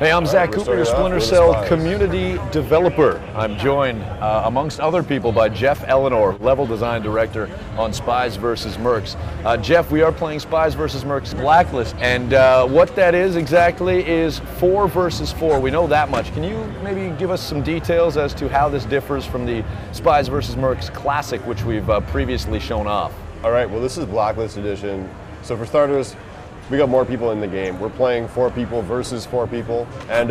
Hey, I'm Zach Cooper, your Splinter Cell community developer. I'm joined, amongst other people, by Jeff Eleanor, level design director on Spies vs. Mercs. Jeff, we are playing Spies vs. Mercs Blacklist, and what that is exactly is 4 versus 4. We know that much. Can you maybe give us some details as to how this differs from the Spies vs. Mercs Classic, which we've previously shown off? All right, well, this is Blacklist Edition. So for starters, we got more people in the game. We're playing 4 people versus 4 people. And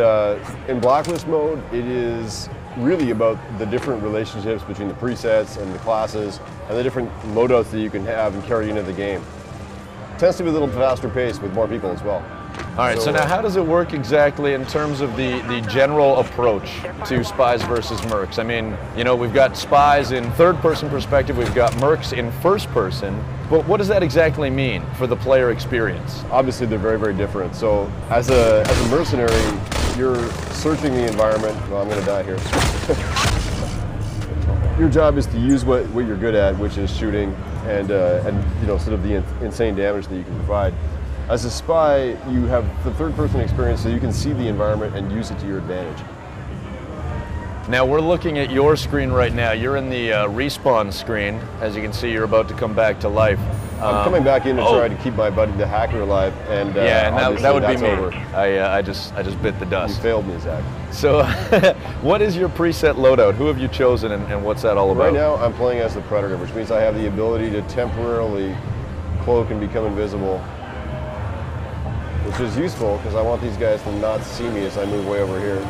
in Blacklist mode, it is really about the different relationships between the presets and the classes and the different loadouts that you can have and carry into the game. It tends to be a little faster paced with more people as well. All right, so now how does it work exactly in terms of the general approach to Spies versus Mercs? I mean, you know, we've got Spies in third-person perspective, we've got Mercs in first-person, but what does that exactly mean for the player experience? Obviously, they're very, very different. So as a mercenary, you're searching the environment. Well, I'm going to die here. Your job is to use what you're good at, which is shooting and you know, sort of the insane damage that you can provide. As a spy, you have the third-person experience, so you can see the environment and use it to your advantage. Now we're looking at your screen right now. You're in the respawn screen. As you can see, you're about to come back to life. I'm coming back in to try to keep my buddy, the hacker, alive, and yeah, and that would be me. Over. I just bit the dust. You failed me, Zach. So, what is your preset loadout? Who have you chosen, and what's that all about? Right now, I'm playing as the Predator, which means I have the ability to temporarily cloak and become invisible, which is useful because I want these guys to not see me as I move way over here.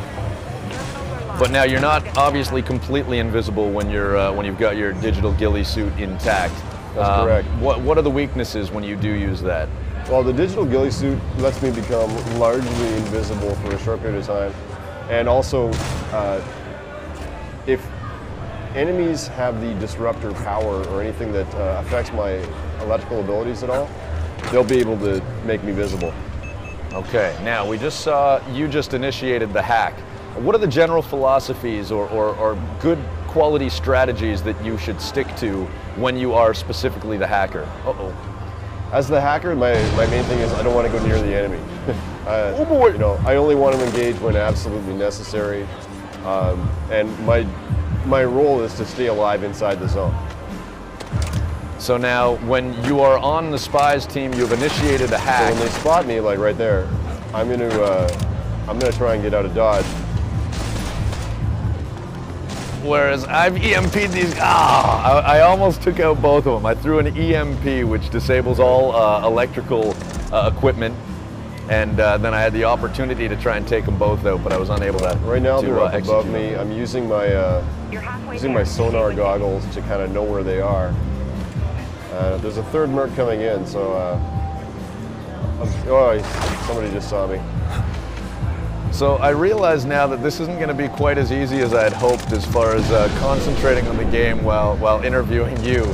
But now you're not obviously completely invisible when you've got your digital ghillie suit intact. That's correct. What are the weaknesses when you do use that? Well, the digital ghillie suit lets me become largely invisible for a short period of time, and also if enemies have the disruptor power or anything that affects my electrical abilities at all, they'll be able to make me visible. Okay, now we just saw you just initiated the hack. What are the general philosophies or good quality strategies that you should stick to when you are specifically the hacker? Uh-oh. As the hacker, my main thing is I don't want to go near the enemy. Oh boy! You know, I only want to engage when absolutely necessary, and my role is to stay alive inside the zone. So now, when you are on the Spies team, you've initiated a hack. So when they spot me, like right there, I'm gonna try and get out of dodge. Whereas I've EMP'd these. I almost took out both of them. I threw an EMP, which disables all electrical equipment, and then I had the opportunity to try and take them both out, but I was unable to. Right now, they're up above me. I'm using my sonar goggles to kind of know where they are. There's a third Merc coming in, so somebody just saw me. So I realize now that this isn't going to be quite as easy as I had hoped as far as concentrating on the game while interviewing you,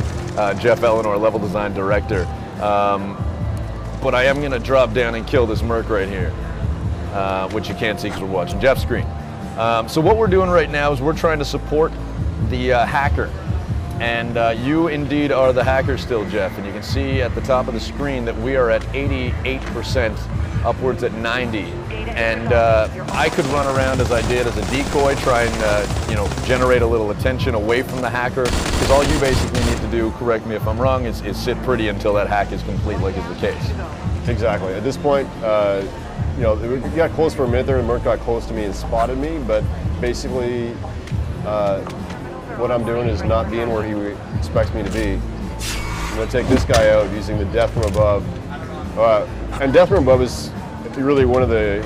Jeff Eleanor, level design director. But I am going to drop down and kill this Merc right here, which you can't see because we're watching Jeff's screen. So what we're doing right now is we're trying to support the hacker. And you indeed are the hacker still, Jeff, and you can see at the top of the screen that we are at 88%, upwards at 90. And I could run around as I did as a decoy, try and you know, generate a little attention away from the hacker, because all you basically need to do, correct me if I'm wrong, is sit pretty until that hack is complete, like is the case. Exactly. At this point, you know, we got close for a minute there, and Merc got close to me and spotted me, but basically, what I'm doing is not being where he expects me to be. I'm going to take this guy out using the death from above. And death from above is really one of the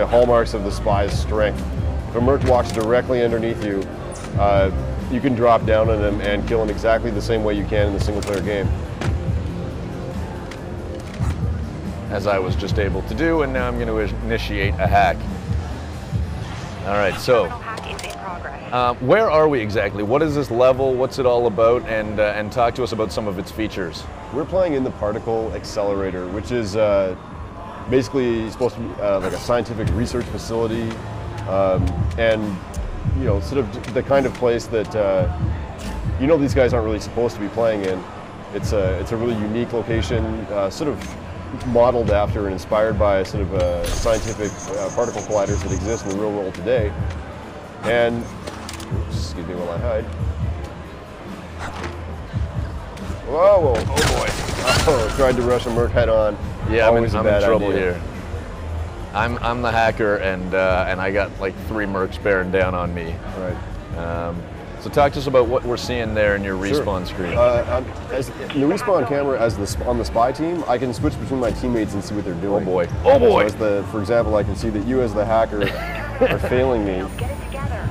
hallmarks of the Spy's strength. If a Merc walks directly underneath you, you can drop down on him and kill him exactly the same way you can in the single-player game. As I was just able to do, and now I'm going to initiate a hack. All right, so where are we exactly? What is this level? What's it all about? And talk to us about some of its features. We're playing in the particle accelerator, which is basically supposed to be like a scientific research facility, and you know, sort of the kind of place that you know, these guys aren't really supposed to be playing in. It's a really unique location, sort of modeled after and inspired by sort of scientific particle colliders that exist in the real world today. And, oops, excuse me while I hide. Whoa, whoa. Oh boy. Oh, tried to rush a Merc head on. Yeah, I'm in Always a bad trouble idea. here. I'm the hacker, and I got like 3 Mercs bearing down on me. Right. So talk to us about what we're seeing there in your respawn screen. As the respawn camera, on the spy team, I can switch between my teammates and see what they're doing. Oh boy. Oh boy. So for example, I can see that you as the hacker are failing me.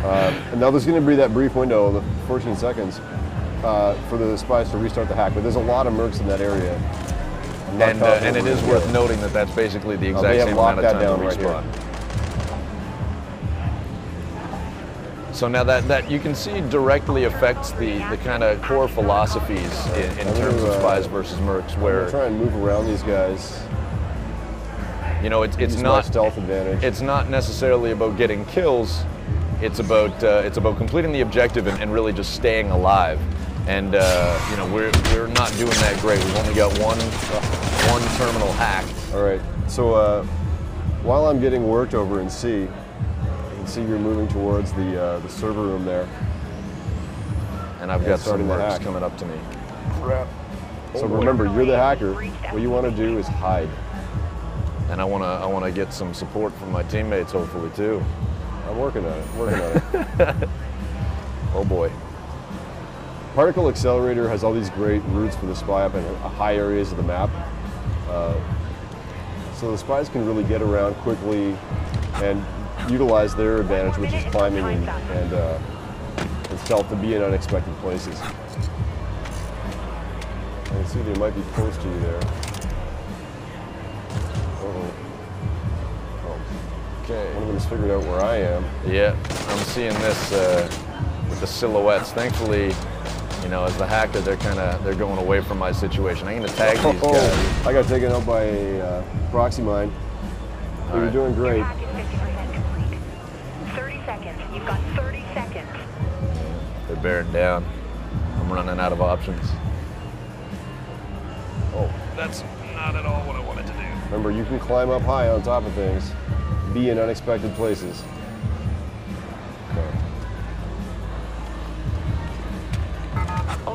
And now there's going to be that brief window, the 14 seconds, for the spies to restart the hack. But there's a lot of Mercs in that area. And it is worth noting that that's basically the exact same amount of time to respawn. So now that you can see directly affects the kind of core philosophies in terms of Spies versus Mercs, where I'm try and move around these guys. You know, it's not stealth advantage. It's not necessarily about getting kills. It's about completing the objective and really just staying alive. And you know, we're not doing that great. We've only got one terminal hacked. All right. So while I'm getting worked over in C, you can see you're moving towards the server room there. And I've got some Mercs coming up to me. Crap. So remember, you're the hacker. What you want to do is hide. And I want to get some support from my teammates, hopefully too. I'm working on it. Oh boy. Particle Accelerator has all these great routes for the spy up in high areas of the map. So the spies can really get around quickly and utilize their advantage, which is climbing and stealth, to be in unexpected places. I can see they might be close to you there. Okay. One of them's figured out where I am. Yeah, I'm seeing this with the silhouettes. Thankfully, you know, as the hacker, they're going away from my situation. I'm gonna tag these guys. I got taken out by a proxy mine. You're doing great. 30 seconds. You've got 30 seconds. They're bearing down. I'm running out of options. Oh, that's not at all what I wanted to do. Remember, you can climb up high on top of things, be in unexpected places. Okay.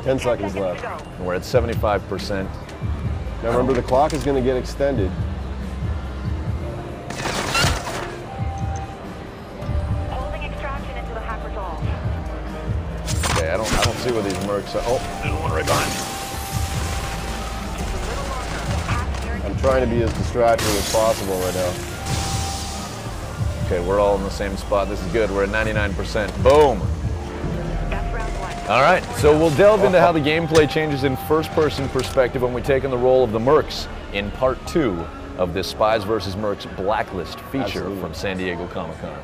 10 seconds left. And we're at 75%. Now remember, the clock is going to get extended. Holding extraction until the hack resolves. Okay, I don't see where these Mercs are. Oh, there's one right behind me. I'm trying to be as distracting as possible right now. Okay, we're all in the same spot. This is good. We're at 99%. Boom. That's round 1. All right, so we'll delve into how the gameplay changes in first-person perspective when we take on the role of the Mercs in part 2 of this Spies vs. Mercs Blacklist feature from San Diego Comic-Con.